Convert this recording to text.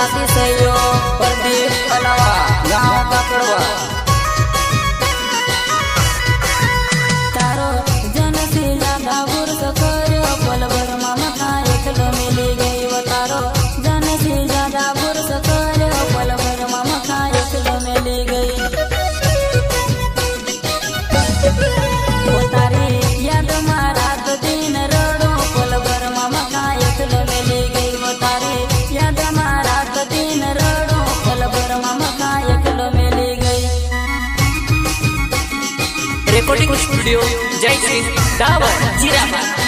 अतिशयो प्रदीप अलावा गाँव काकड़वा। तारो जन से ज्यादा बुर्स कर पल भर मामा का एकलो मिली गई वो। तारो जन से ज्यादा बुर्स कर पल भर मामा का एकलो मिली गई वो। तारी याद में रात दिन रड़ो पल भर मामा का एकलो मिली गई वो। तारी याद में रात दिन रड़ो पल भर मामा का एकलो मिली गई। रिकॉर्डिंग स्टूडियो जय श्री दावर जीराबाद।